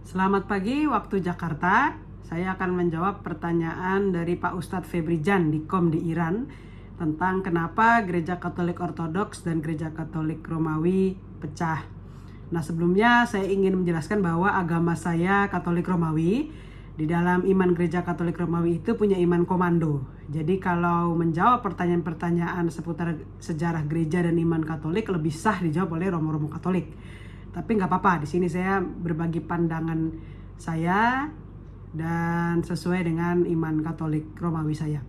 Selamat pagi waktu Jakarta. Saya akan menjawab pertanyaan dari Pak Ustadz Febrijan di KOM di Iran tentang kenapa Gereja Katolik Ortodoks dan Gereja Katolik Romawi pecah. Nah, sebelumnya saya ingin menjelaskan bahwa agama saya Katolik Romawi. Di dalam iman Gereja Katolik Romawi itu punya iman komando. Jadi kalau menjawab pertanyaan-pertanyaan seputar sejarah gereja dan iman Katolik lebih sah dijawab oleh Romo-Romo Katolik. Tapi nggak apa-apa, di sini saya berbagi pandangan saya dan sesuai dengan iman Katolik Romawi saya.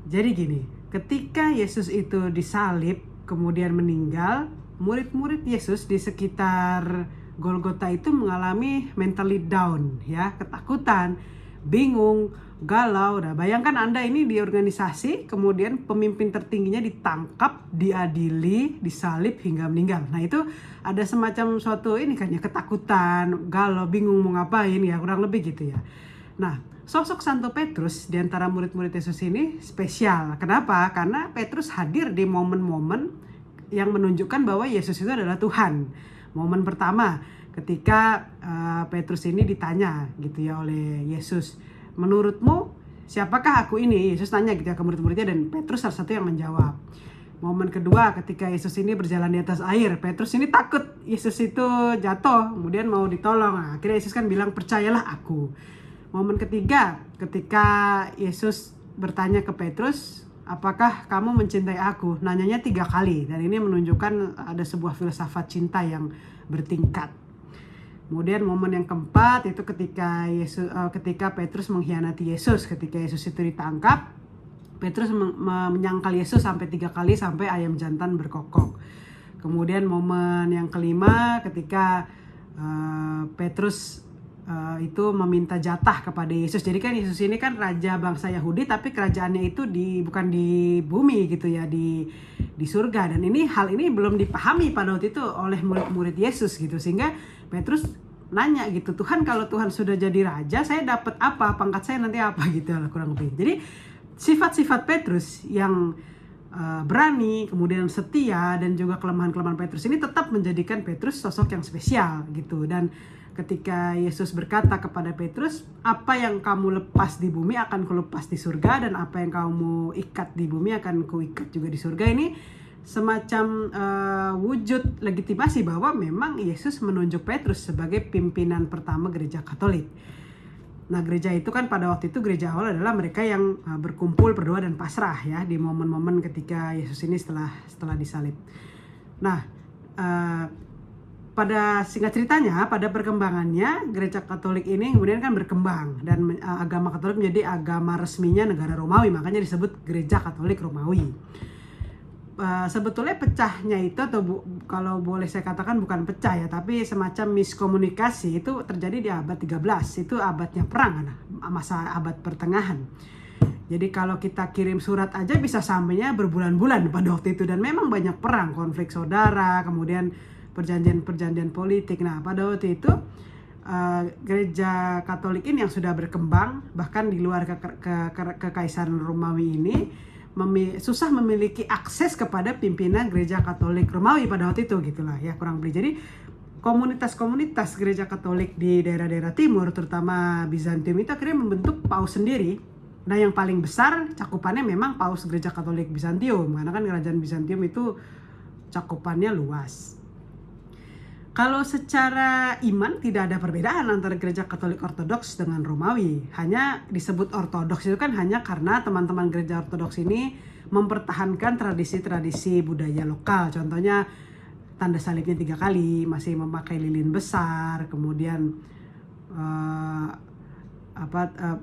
Jadi gini, ketika Yesus itu disalib kemudian meninggal, murid-murid Yesus di sekitar Golgota itu mengalami mentally down, ya, ketakutan, bingung, galau. Nah, bayangkan Anda ini di organisasi, kemudian pemimpin tertingginya ditangkap, diadili, disalib hingga meninggal. Nah, itu ada semacam suatu ini kan ya, ketakutan, galau, bingung mau ngapain ya, kurang lebih gitu ya. Nah, sosok Santo Petrus di antara murid-murid Yesus ini spesial. Kenapa? Karena Petrus hadir di momen-momen yang menunjukkan bahwa Yesus itu adalah Tuhan. Momen pertama ketika Petrus ini ditanya gitu ya oleh Yesus, menurutmu siapakah aku ini? Yesus tanya gitu ya ke murid-muridnya dan Petrus salah satu yang menjawab. Momen kedua ketika Yesus ini berjalan di atas air, Petrus ini takut Yesus itu jatuh, kemudian mau ditolong. Nah, akhirnya Yesus kan bilang, percayalah aku. Momen ketiga ketika Yesus bertanya ke Petrus, apakah kamu mencintai aku? Nanyanya 3 kali dan ini menunjukkan ada sebuah filsafat cinta yang bertingkat. Kemudian momen yang keempat itu ketika Petrus mengkhianati Yesus. Ketika Yesus itu ditangkap, Petrus menyangkal Yesus sampai 3 kali sampai ayam jantan berkokok. Kemudian momen yang kelima ketika Petrus itu meminta jatah kepada Yesus. Jadi kan Yesus ini kan raja bangsa Yahudi, tapi kerajaannya itu bukan di bumi gitu ya, di surga. Dan hal ini belum dipahami pada waktu itu oleh murid-murid Yesus gitu, sehingga Petrus nanya gitu, Tuhan kalau Tuhan sudah jadi raja, saya dapat apa? Pangkat saya nanti apa gitu lah kurang lebih. Jadi sifat-sifat Petrus yang berani, kemudian setia, dan juga kelemahan-kelemahan Petrus ini tetap menjadikan Petrus sosok yang spesial gitu. Dan ketika Yesus berkata kepada Petrus, apa yang kamu lepas di bumi akan kulepas di surga, dan apa yang kamu ikat di bumi akan kuikat juga di surga. Ini semacam wujud legitimasi bahwa memang Yesus menunjuk Petrus sebagai pimpinan pertama gereja Katolik. Nah, gereja itu kan pada waktu itu gereja awal adalah mereka yang berkumpul, berdoa dan pasrah ya di momen-momen ketika Yesus ini setelah disalib. Nah, pada singkat ceritanya, pada perkembangannya gereja Katolik ini kemudian kan berkembang dan agama Katolik menjadi agama resminya negara Romawi, makanya disebut gereja Katolik Romawi. Sebetulnya pecahnya itu kalau boleh saya katakan bukan pecah ya, tapi semacam miskomunikasi itu terjadi di abad 13. Itu abadnya perang, masa abad pertengahan. Jadi kalau kita kirim surat aja bisa sampainya berbulan-bulan pada waktu itu, dan memang banyak perang, konflik saudara, kemudian perjanjian politik. Nah, pada waktu itu gereja Katolik ini yang sudah berkembang bahkan di luar kekaisaran Romawi ini susah memiliki akses kepada pimpinan gereja Katolik Romawi pada waktu itu gitulah ya kurang lebih. Jadi komunitas-komunitas gereja Katolik di daerah-daerah timur terutama Bizantium itu akhirnya membentuk paus sendiri. Nah, yang paling besar cakupannya memang paus gereja Katolik Bizantium, karena kan kerajaan Bizantium itu cakupannya luas. Kalau secara iman tidak ada perbedaan antara gereja Katolik Ortodoks dengan Romawi. Hanya disebut Ortodoks itu kan hanya karena teman-teman gereja Ortodoks ini mempertahankan tradisi-tradisi budaya lokal. Contohnya tanda salibnya 3 kali, masih memakai lilin besar, kemudian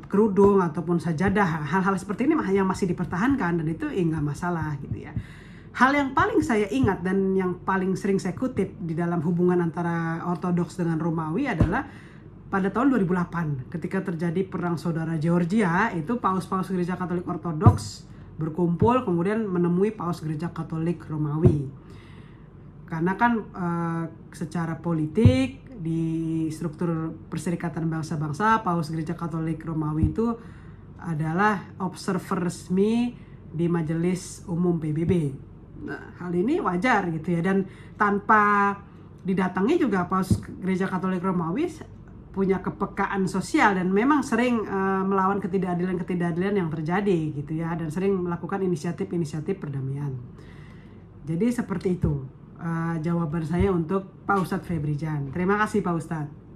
kerudung ataupun sajadah. Hal-hal seperti ini yang masih dipertahankan dan itu enggak masalah gitu ya. Hal yang paling saya ingat dan yang paling sering saya kutip di dalam hubungan antara Ortodoks dengan Romawi adalah pada tahun 2008 ketika terjadi perang saudara Georgia. Itu paus-paus gereja Katolik Ortodoks berkumpul kemudian menemui paus gereja Katolik Romawi. Karena kan secara politik di struktur Perserikatan Bangsa-Bangsa, paus gereja Katolik Romawi itu adalah observer resmi di Majelis Umum PBB. Nah, hal ini wajar gitu ya, dan tanpa didatangi juga paus gereja Katolik Romawi punya kepekaan sosial dan memang sering melawan ketidakadilan yang terjadi gitu ya, dan sering melakukan inisiatif perdamaian. Jadi seperti itu jawaban saya untuk Pak Ustadz Febrijan. Terima kasih Pak Ustadz.